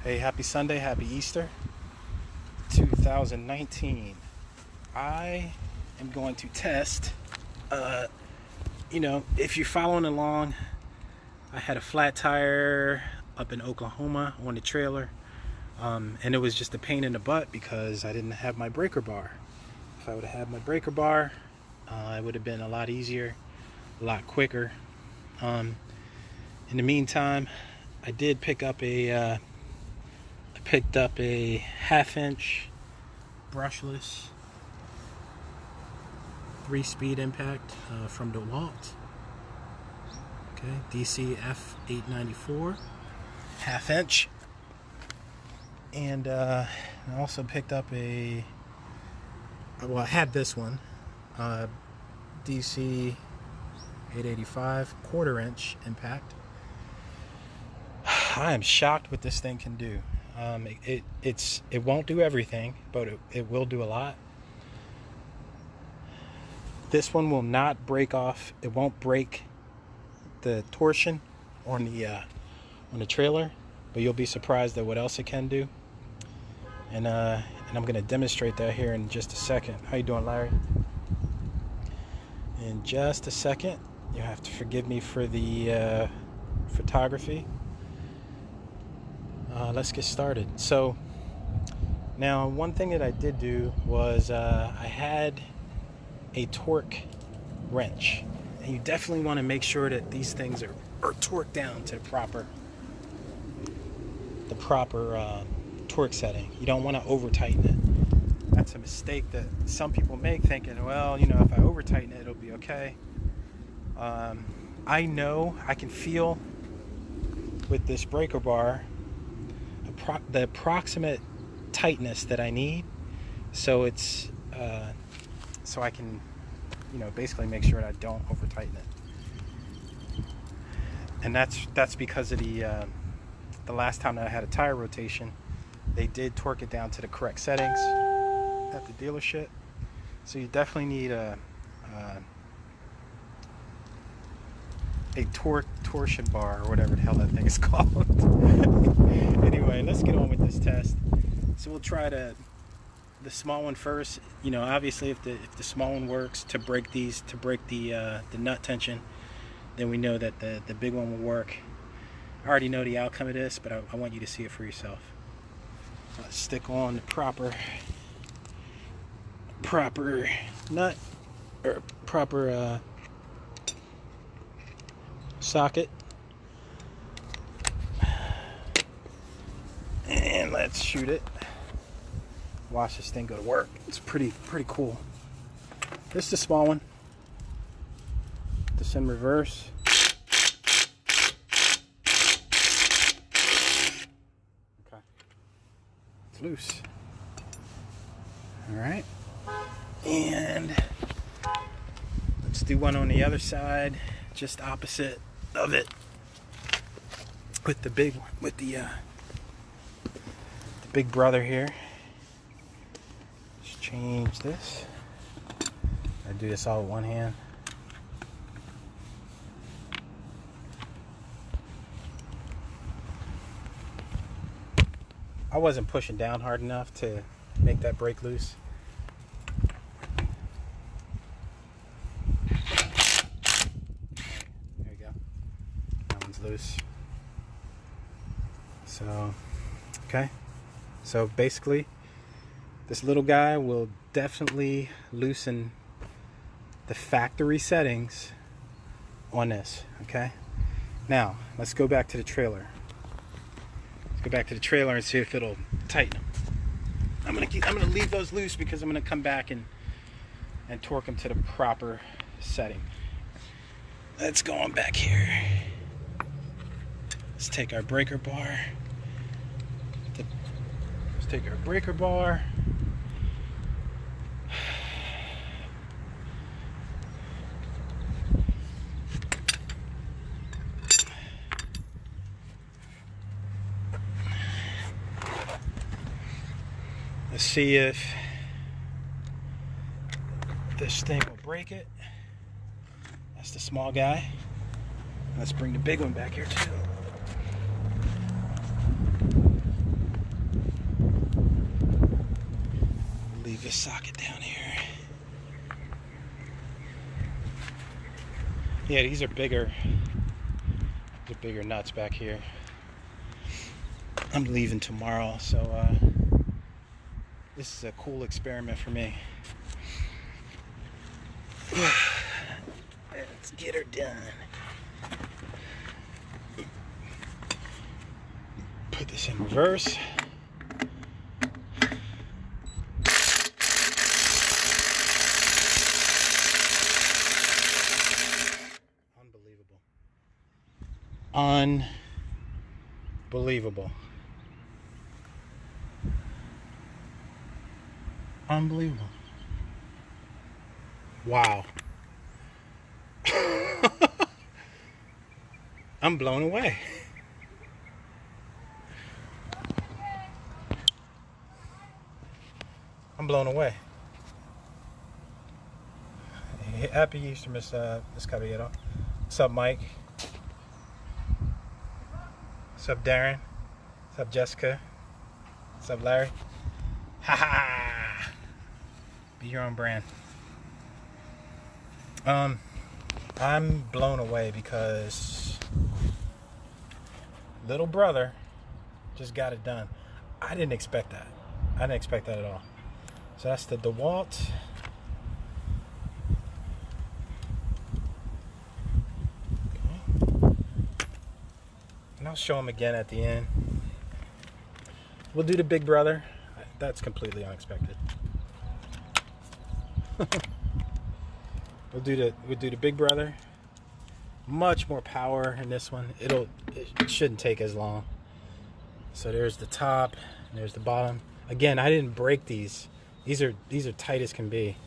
Hey, happy Sunday, happy Easter 2019. I am going to test, if you're following along, I had a flat tire up in Oklahoma on the trailer, and it was just a pain in the butt because I didn't have my breaker bar. If I would have had my breaker bar, it would have been a lot easier, a lot quicker. In the meantime, I did pick up a 1/2-inch brushless 3-speed impact from DeWalt. Okay, DCF 894, 1/2-inch. And I also picked up I had this one, DC 885 1/4-inch impact. I am shocked what this thing can do. It won't do everything, but it will do a lot. This one will not break off. It won't break the torsion on the trailer, but you'll be surprised at what else it can do. And I'm going to demonstrate that here in just a second. How you doing, Larry? In just a second. You have to forgive me for the photography. Let's get started. So now, one thing that I did do was I had a torque wrench, and you definitely want to make sure that these things are torqued down to the proper torque setting. You don't want to over tighten it. That's a mistake that some people make, thinking, well, if I over tighten it, it'll be okay. I know I can feel with this breaker bar the approximate tightness that I need, so it's so I can basically make sure that I don't over tighten it. And that's because of the last time that I had a tire rotation, they did torque it down to the correct settings at the dealership. So you definitely need a torsion bar, or whatever the hell that thing is called. Anyway, let's get on with this test. So we'll try the small one first. Obviously, if the small one works to break the nut tension, then we know that the big one will work. I already know the outcome of this, but I want you to see it for yourself. Let's stick on the proper nut, or proper socket, and let's shoot it. Watch this thing go to work. It's pretty cool. This is the small one. This in reverse. Okay, it's loose. All right, and let's do one on the other side, just opposite of it, with the big one, with the big brother here. Just change this. I do this all with one hand. I wasn't pushing down hard enough to make that break loose. Loose. So, okay. So basically, this little guy will definitely loosen the factory settings on this. Okay. Now let's go back to the trailer. Let's go back to the trailer and see if it'll tighten them. I'm gonna leave those loose because I'm gonna come back and torque them to the proper setting. Let's go on back here. Let's take our breaker bar. Let's see if this thing will break it. That's the small guy. Let's bring the big one back here too. this socket down here. Yeah, these are bigger. The bigger nuts back here. I'm leaving tomorrow, so this is a cool experiment for me. Let's get her done. Put this in reverse. Unbelievable. Unbelievable. Unbelievable. Wow. I'm blown away. I'm blown away. Happy Easter, Miss Caballero. What's up, Mike? What's up, Darren? What's up, Jessica? What's up, Larry? Ha ha! Be your own brand. I'm blown away because little brother just got it done. I didn't expect that. I didn't expect that at all. So that's the DeWalt. Okay. And I'll show him again at the end. We'll do the big brother. That's completely unexpected. We'll do the big brother. Much more power in this one. It shouldn't take as long. So there's the top and there's the bottom. Again, I didn't break these. These are tight as can be.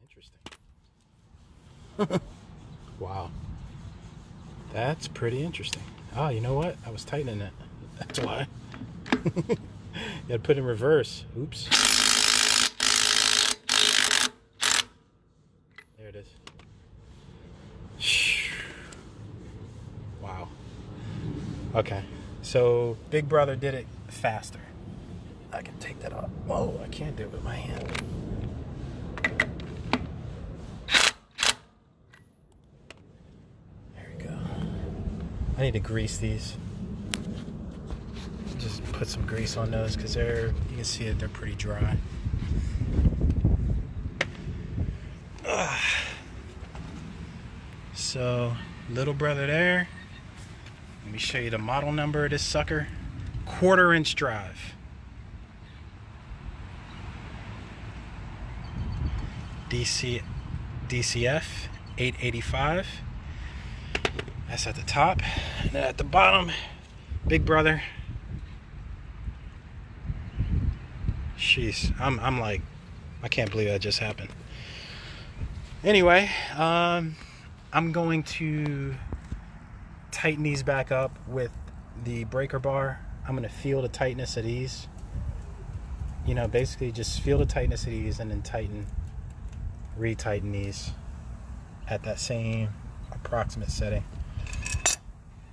Interesting. Wow. That's pretty interesting. Oh, you know what? I was tightening it. That's why. You gotta put it in reverse. Oops. There it is. Wow. Okay. So Big Brother did it faster. I can take that off. Whoa, I can't do it with my hand. There we go. I need to grease these. Just put some grease on those because you can see that they're pretty dry. So, little brother there. Let me show you the model number of this sucker. 1/4-inch drive. DCF 885. That's at the top. And then at the bottom, Big Brother. Jeez, I'm like, I can't believe that just happened. Anyway, I'm going to tighten these back up with the breaker bar. I'm going to feel the tightness of these. You know, basically just feel the tightness of these and then retighten these at that same approximate setting.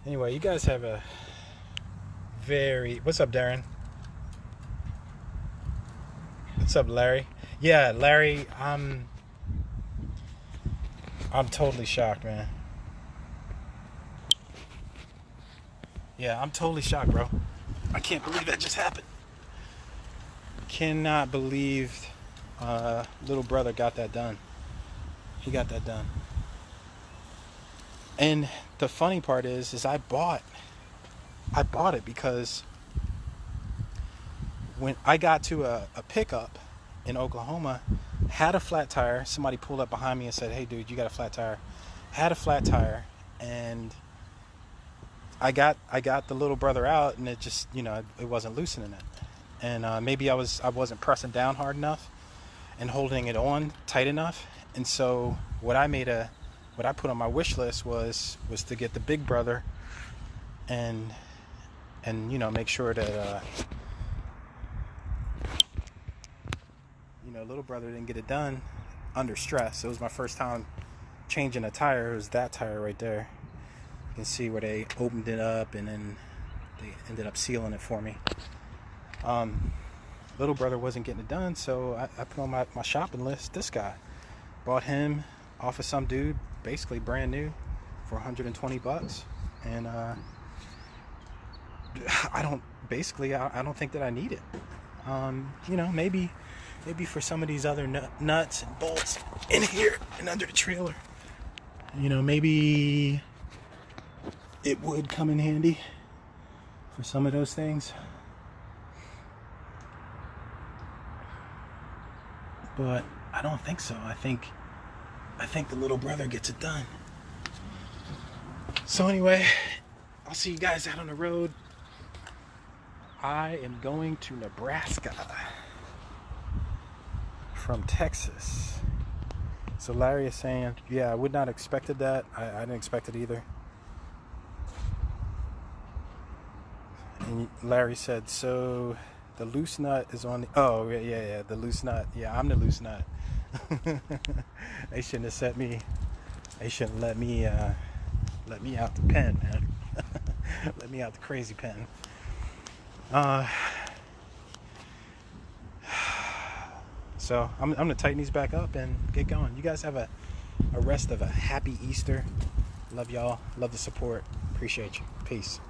Anyway, you guys have a what's up, Darren? What's up, Larry? Yeah, Larry, I'm totally shocked, man. Yeah, I'm totally shocked, bro. I can't believe that just happened. Cannot believe little brother got that done. He got that done. And the funny part is I bought it because when I got to a pickup in Oklahoma, had a flat tire. Somebody pulled up behind me and said, "Hey, dude, you got a flat tire." Had a flat tire, and I got the little brother out, and it just, you know, it wasn't loosening it. And maybe I wasn't pressing down hard enough and holding it on tight enough. And so what I put on my wish list was to get the Big Brother and you know, make sure that you know, little brother didn't get it done under stress. It was my first time changing a tire. It was that tire right there. can see where they opened it up and then they ended up sealing it for me. Little brother wasn't getting it done, so I put on my shopping list this guy. Bought him off of some dude, basically brand new, for 120 bucks. And I don't think that I need it. You know, maybe for some of these other nuts and bolts in here and under the trailer, you know, maybe it would come in handy for some of those things. But I don't think so. I think the little brother gets it done. So anyway, I'll see you guys out on the road. I am going to Nebraska from Texas. So Larry is saying, yeah, I would not have expected that. I didn't expect it either. And Larry said, so the loose nut is on the... Oh, yeah, the loose nut. Yeah, I'm the loose nut. They shouldn't have set me... They shouldn't let me out the pen, man. Let me out the crazy pen. So I'm gonna tighten these back up and get going. You guys have a rest of a happy Easter. Love y'all. Love the support. Appreciate you. Peace.